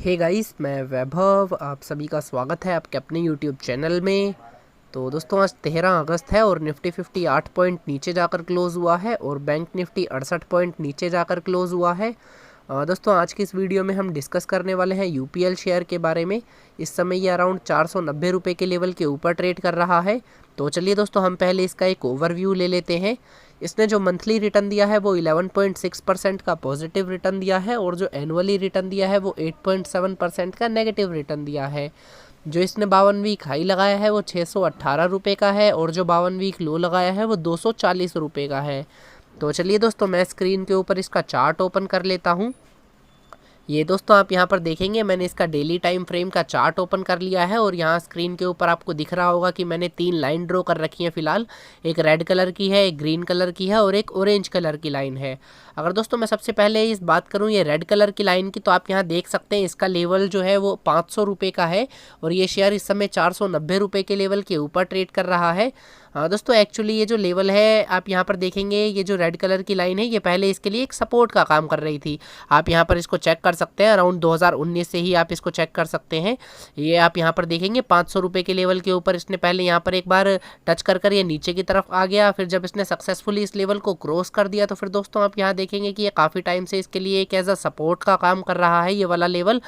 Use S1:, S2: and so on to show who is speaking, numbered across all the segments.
S1: Hey guys, मैं वैभव, आप सभी का स्वागत है आपके अपने यूट्यूब चैनल में। तो दोस्तों आज 13 अगस्त है और निफ्टी 50 8 पॉइंट नीचे जाकर क्लोज़ हुआ है और बैंक निफ्टी 68 पॉइंट नीचे जाकर क्लोज़ हुआ है। दोस्तों आज की इस वीडियो में हम डिस्कस करने वाले हैं यूपीएल शेयर के बारे में। इस समय ये अराउंड 490 रुपये के लेवल के ऊपर ट्रेड कर रहा है। तो चलिए दोस्तों हम पहले इसका एक ओवरव्यू ले लेते हैं। इसने जो मंथली रिटर्न दिया है वो 11.6% का पॉजिटिव रिटर्न दिया है और जो एनुअली रिटर्न दिया है वो 8.7% का नेगेटिव रिटर्न दिया है। जो इसने 52 वीक हाई लगाया है वो 618 रुपये का है और जो 52 वीक लो लगाया है वो 240 रुपये का है। तो चलिए दोस्तों मैं स्क्रीन के ऊपर इसका चार्ट ओपन कर लेता हूँ। ये दोस्तों आप यहाँ पर देखेंगे मैंने इसका डेली टाइम फ्रेम का चार्ट ओपन कर लिया है और यहाँ स्क्रीन के ऊपर आपको दिख रहा होगा कि मैंने 3 लाइन ड्रॉ कर रखी है फिलहाल। एक रेड कलर की है, एक ग्रीन कलर की है और एक ऑरेंज कलर की लाइन है। अगर दोस्तों मैं सबसे पहले इस बात करूँ ये रेड कलर की लाइन की, तो आप यहाँ देख सकते हैं इसका लेवल जो है वो 500 रुपये का है और ये शेयर इस समय 490 रुपये के लेवल के ऊपर ट्रेड कर रहा है। दोस्तों एक्चुअली ये जो लेवल है आप यहाँ पर देखेंगे, ये जो रेड कलर की लाइन है ये पहले इसके लिए एक सपोर्ट का काम कर रही थी। आप यहाँ पर इसको चेक कर सकते हैं, अराउंड 2019 से ही आप इसको चेक कर सकते हैं। ये आप यहाँ पर देखेंगे 500 रुपये के लेवल के ऊपर इसने पहले यहाँ पर एक बार टच कर ये नीचे की तरफ आ गया। फिर जब इसने सक्सेसफुली इस लेवल को क्रॉस कर दिया तो फिर दोस्तों आप यहाँ देखेंगे कि ये काफ़ी टाइम से इसके लिए एक एज अ सपोर्ट का काम कर रहा है। ये वाला लेवल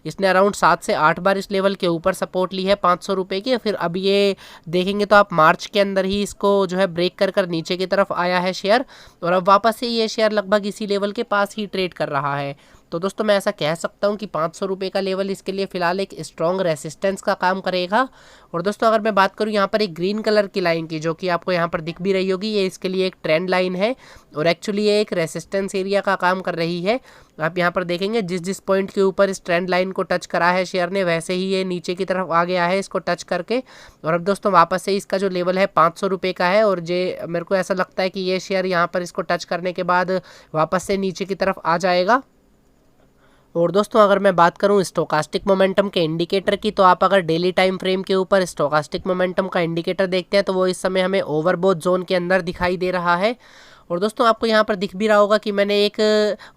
S1: इसने अराउंड 7 से 8 बार इस लेवल के ऊपर सपोर्ट ली है 500 रुपये की। फिर अब ये देखेंगे तो आप मार्च के अंदर ही इसको जो है ब्रेक कर नीचे की तरफ आया है शेयर और अब वापस से ये शेयर लगभग इसी लेवल के पास ही ट्रेड कर रहा है। तो दोस्तों मैं ऐसा कह सकता हूँ कि 500 रुपये का लेवल इसके लिए फिलहाल एक स्ट्रॉन्ग रेसिस्टेंस का काम करेगा। और दोस्तों अगर मैं बात करूँ यहाँ पर एक ग्रीन कलर की लाइन की, जो कि आपको यहाँ पर दिख भी रही होगी, ये इसके लिए एक ट्रेंड लाइन है और एक्चुअली ये एक रेसिस्टेंस एरिया का काम कर रही है। आप यहाँ पर देखेंगे जिस जिस पॉइंट के ऊपर इस ट्रेंड लाइन को टच करा है शेयर ने, वैसे ही ये नीचे की तरफ आ गया है इसको टच करके। और अब दोस्तों वापस से इसका जो लेवल है 500 रुपये का है और मेरे को ऐसा लगता है कि ये शेयर यहाँ पर इसको टच करने के बाद वापस से नीचे की तरफ आ जाएगा। और दोस्तों अगर मैं बात करूं स्टोकास्टिक मोमेंटम के इंडिकेटर की, तो आप अगर डेली टाइम फ्रेम के ऊपर स्टोकास्टिक मोमेंटम का इंडिकेटर देखते हैं तो वो इस समय हमें ओवरबोथ जोन के अंदर दिखाई दे रहा है। और दोस्तों आपको यहाँ पर दिख भी रहा होगा कि मैंने एक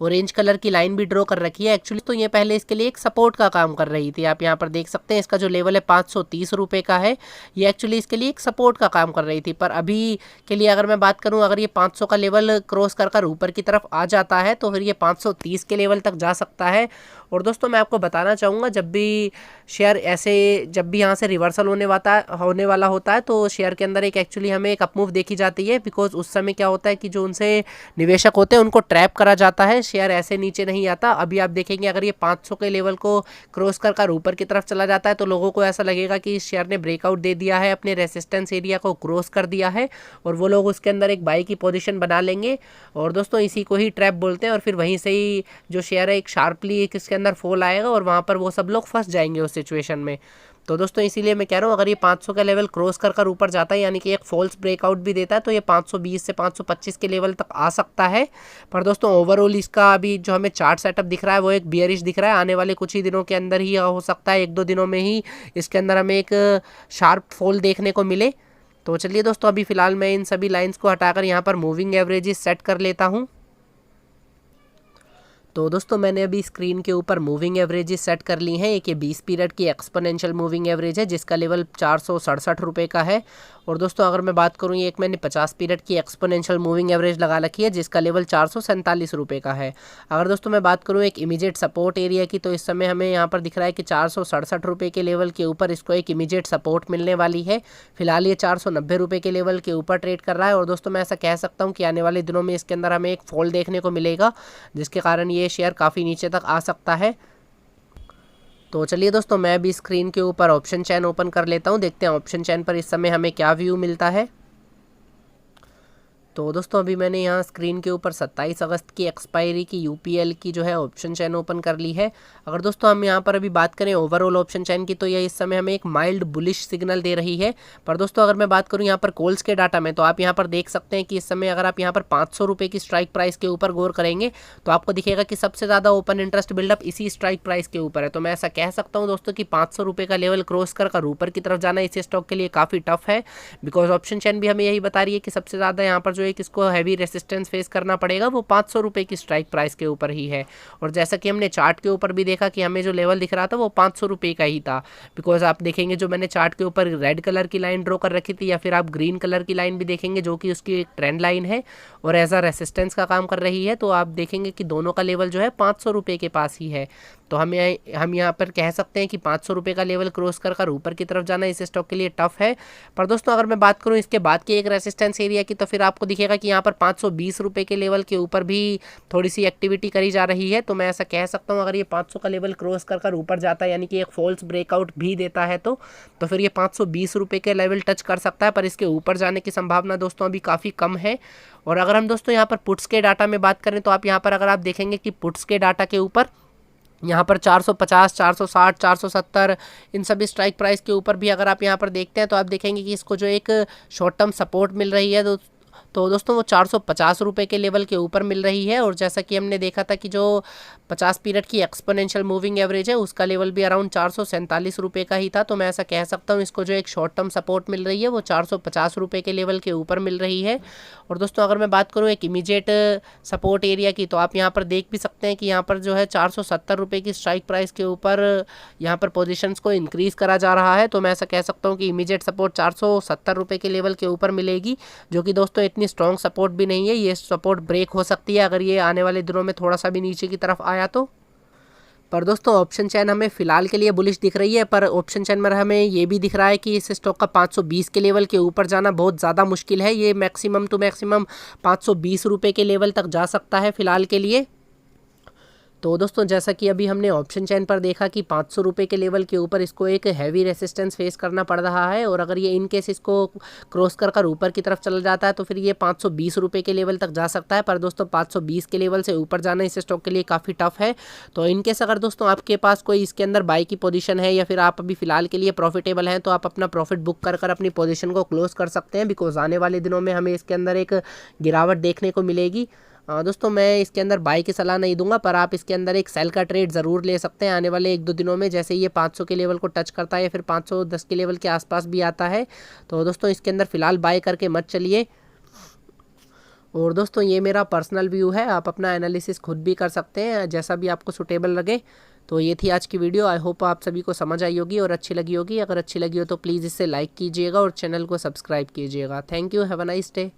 S1: ऑरेंज कलर की लाइन भी ड्रॉ कर रखी है। एक्चुअली तो ये पहले इसके लिए एक सपोर्ट का काम कर रही थी। आप यहाँ पर देख सकते हैं इसका जो लेवल है 530 रुपये का है। ये एक्चुअली इसके लिए एक सपोर्ट का काम कर रही थी, पर अभी के लिए अगर मैं बात करूँ, अगर ये 500 का लेवल क्रॉस कर ऊपर की तरफ आ जाता है तो फिर ये 530 के लेवल तक जा सकता है। और दोस्तों मैं आपको बताना चाहूँगा, जब भी शेयर ऐसे जब भी यहाँ से रिवर्सल होने वाला होता है तो शेयर के अंदर एक एक्चुअली हमें एक अपमूव देखी जाती है। बिकॉज उस समय क्या होता है कि जो उनसे निवेशक होते हैं उनको ट्रैप करा जाता है, शेयर ऐसे नीचे नहीं आता। अभी आप देखेंगे अगर ये 500 के लेवल को क्रॉस कर ऊपर की तरफ चला जाता है तो लोगों को ऐसा लगेगा कि इस शेयर ने ब्रेकआउट दे दिया है, अपने रेसिस्टेंस एरिया को क्रॉस कर दिया है और वो लोग उसके अंदर एक बाई की पोजीशन बना लेंगे। और दोस्तों इसी को ही ट्रैप बोलते हैं और फिर वहीं से ही जो शेयर है एक शार्पली एक इसके अंदर फॉल आएगा और वहाँ पर वो सब लोग फंस जाएंगे उस सिचुएशन में। तो दोस्तों इसीलिए मैं कह रहा हूँ अगर ये 500 का लेवल क्रॉस कर ऊपर जाता है, यानी कि एक फॉल्स ब्रेकआउट भी देता है, तो ये 520 से 525 के लेवल तक आ सकता है। पर दोस्तों ओवरऑल इसका अभी जो हमें चार्ट सेटअप दिख रहा है वो एक बियरिश दिख रहा है। आने वाले कुछ ही दिनों के अंदर ही हो सकता है, 1-2 दिनों में ही इसके अंदर हमें एक शार्प फॉल देखने को मिले। तो चलिए दोस्तों अभी फ़िलहाल मैं इन सभी लाइन्स को हटाकर यहाँ पर मूविंग एवरेजेस सेट कर लेता हूँ। तो दोस्तों मैंने अभी स्क्रीन के ऊपर मूविंग एवरेजेस सेट कर ली हैं। एक ये 20 पीरियड की एक्सपोनेंशियल मूविंग एवरेज है जिसका लेवल 467 रुपये का है। और दोस्तों अगर मैं बात करूँ, ये एक मैंने 50 पीरियड की एक्सपोनेंशियल मूविंग एवरेज लगा रखी है जिसका लेवल 447 रुपये का है। अगर दोस्तों मैं बात करूँ एक इमीडिएट सपोर्ट एरिया की, तो इस समय हमें यहाँ पर दिख रहा है कि 467 रुपये के लेवल के ऊपर इसको एक इमीडिएट सपोर्ट मिलने वाली है। फिलहाल ये 490 रुपये के लेवल के ऊपर ट्रेड कर रहा है और दोस्तों मैं ऐसा कह सकता हूँ कि आने वाले दिनों में इसके अंदर हमें एक फॉल देखने को मिलेगा, जिसके कारण ये शेयर काफ़ी नीचे तक आ सकता है। तो चलिए दोस्तों मैं भी स्क्रीन के ऊपर ऑप्शन चैन ओपन कर लेता हूँ, देखते हैं ऑप्शन चैन पर इस समय हमें क्या व्यू मिलता है। तो दोस्तों अभी मैंने यहाँ स्क्रीन के ऊपर 27 अगस्त की एक्सपायरी की यूपीएल की जो है ऑप्शन चैन ओपन कर ली है। अगर दोस्तों हम यहाँ पर अभी बात करें ओवरऑल ऑप्शन चैन की, तो ये इस समय हमें एक माइल्ड बुलिश सिग्नल दे रही है। पर दोस्तों अगर मैं बात करूँ यहाँ पर कॉल्स के डाटा में, तो आप यहाँ पर देख सकते हैं कि इस समय अगर आप यहाँ पर 500 रुपये की स्ट्राइक प्राइस के ऊपर गौर करेंगे तो आपको दिखेगा कि सबसे ज़्यादा ओपन इंटरेस्ट बिल्डअप इसी स्ट्राइक प्राइस के ऊपर है। तो मैं ऐसा कह सकता हूँ दोस्तों कि 500 रुपये का लेवल क्रॉस कर ऊपर की तरफ जाना इस स्टॉक के लिए काफ़ी टफ है। बिकॉज ऑप्शन चैन भी हमें यही बता रही है कि सबसे ज़्यादा यहाँ पर जो एक इसको हैवी रेसिस्टेंस फेस करना पड़ेगा वो 500 रुपये की स्ट्राइक प्राइस के ऊपर ही है। और जैसा कि हमने चार्ट के ऊपर भी देखा कि हमें जो लेवल दिख रहा था वो 500 रुपये का ही था, बिकॉज आप देखेंगे जो मैंने चार्ट के ऊपर रेड कलर की लाइन ड्रॉ कर रखी थी या फिर आप ग्रीन कलर की लाइन भी देखेंगे जो कि उसकी एक ट्रेंड लाइन है और एज अ रेसिस्टेंस का काम कर रही है, तो आप देखेंगे कि दोनों का लेवल जो है 500 रुपये के पास ही है। तो हम यहाँ पर कह सकते हैं कि 500 रुपये का लेवल क्रॉस कर ऊपर की तरफ जाना इस स्टॉक के लिए टफ है। पर दोस्तों अगर मैं बात करूँ इसके बाद के एक रेसिस्टेंस एरिया की, तो फिर आपको दिखेगा कि यहाँ पर 520 रुपये के लेवल के ऊपर भी थोड़ी सी एक्टिविटी करी जा रही है। तो मैं ऐसा कह सकता हूँ अगर ये 500 का लेवल क्रॉस कर ऊपर जाता है यानी कि एक फॉल्स ब्रेकआउट भी देता है तो फिर ये 520 रुपये के लेवल टच कर सकता है, पर इसके ऊपर जाने की संभावना दोस्तों अभी काफ़ी कम है। और अगर हम दोस्तों यहाँ पर पुट्स के डाटा में बात करें तो आप यहाँ पर अगर आप देखेंगे कि पुट्स के डाटा के ऊपर यहाँ पर 450, 460, 470 इन सभी स्ट्राइक प्राइस के ऊपर भी अगर आप यहाँ पर देखते हैं तो आप देखेंगे कि इसको जो एक शॉर्ट टर्म सपोर्ट मिल रही है तो दोस्तों वो 450 रुपये के लेवल के ऊपर मिल रही है। और जैसा कि हमने देखा था कि जो 50 पीरियड की एक्सपोनेंशियल मूविंग एवरेज है उसका लेवल भी अराउंड 447 रुपये का ही था। तो मैं ऐसा कह सकता हूँ इसको जो एक शॉर्ट टर्म सपोर्ट मिल रही है वो 450 रुपये के लेवल के ऊपर मिल रही है। और दोस्तों अगर मैं बात करूँ एक इमीडिएट सपोर्ट एरिया की, तो आप यहाँ पर देख भी सकते हैं कि यहाँ पर जो है 470 रुपये की स्ट्राइक प्राइस के ऊपर यहाँ पर पोजीशंस को इंक्रीज़ करा जा रहा है। तो मैं ऐसा कह सकता हूँ कि इमीडिएट सपोर्ट 470 रुपये के लेवल के ऊपर मिलेगी, जो कि दोस्तों इतनी स्ट्रॉन्ग सपोर्ट भी नहीं है। ये सपोर्ट ब्रेक हो सकती है अगर ये आने वाले दिनों में थोड़ा सा भी नीचे की तरफ आया तो। पर दोस्तों ऑप्शन चैन हमें फिलहाल के लिए बुलिश दिख रही है, पर ऑप्शन चैन में हमें ये भी दिख रहा है कि इस स्टॉक का 520 के लेवल के ऊपर जाना बहुत ज़्यादा मुश्किल है। ये मैक्सिमम टू मैक्सिमम 520 रुपये के लेवल तक जा सकता है फिलहाल के लिए। तो दोस्तों जैसा कि अभी हमने ऑप्शन चैन पर देखा कि 500 रुपये के लेवल के ऊपर इसको एक हैवी रेसिस्टेंस फेस करना पड़ रहा है, और अगर ये इन केस इसको क्रॉस कर ऊपर की तरफ चला जाता है तो फिर ये 520 रुपये के लेवल तक जा सकता है। पर दोस्तों 520 के लेवल से ऊपर जाना इस स्टॉक के लिए काफ़ी टफ है। तो इन केस अगर दोस्तों आपके पास कोई इसके अंदर बाई की पोजीशन है या फिर आप अभी फिलहाल के लिए प्रॉफिटेबल हैं तो आप अपना प्रॉफिट बुक कर अपनी पोजीशन को क्लोज कर सकते हैं, बिकॉज आने वाले दिनों में हमें इसके अंदर एक गिरावट देखने को मिलेगी। दोस्तों मैं इसके अंदर बाई की सलाह नहीं दूंगा, पर आप इसके अंदर एक सेल का ट्रेड ज़रूर ले सकते हैं आने वाले 1-2 दिनों में, जैसे ये 500 के लेवल को टच करता है या फिर 510 के लेवल के आसपास भी आता है। तो दोस्तों इसके अंदर फ़िलहाल बाई करके मत चलिए। और दोस्तों ये मेरा पर्सनल व्यू है, आप अपना एनालिसिस खुद भी कर सकते हैं जैसा भी आपको सूटेबल लगे। तो ये थी आज की वीडियो। आई होप आप सभी को समझ आई होगी और अच्छी लगी होगी। अगर अच्छी लगी हो तो प्लीज़ इसे लाइक कीजिएगा और चैनल को सब्सक्राइब कीजिएगा। Thank you, have a nice day.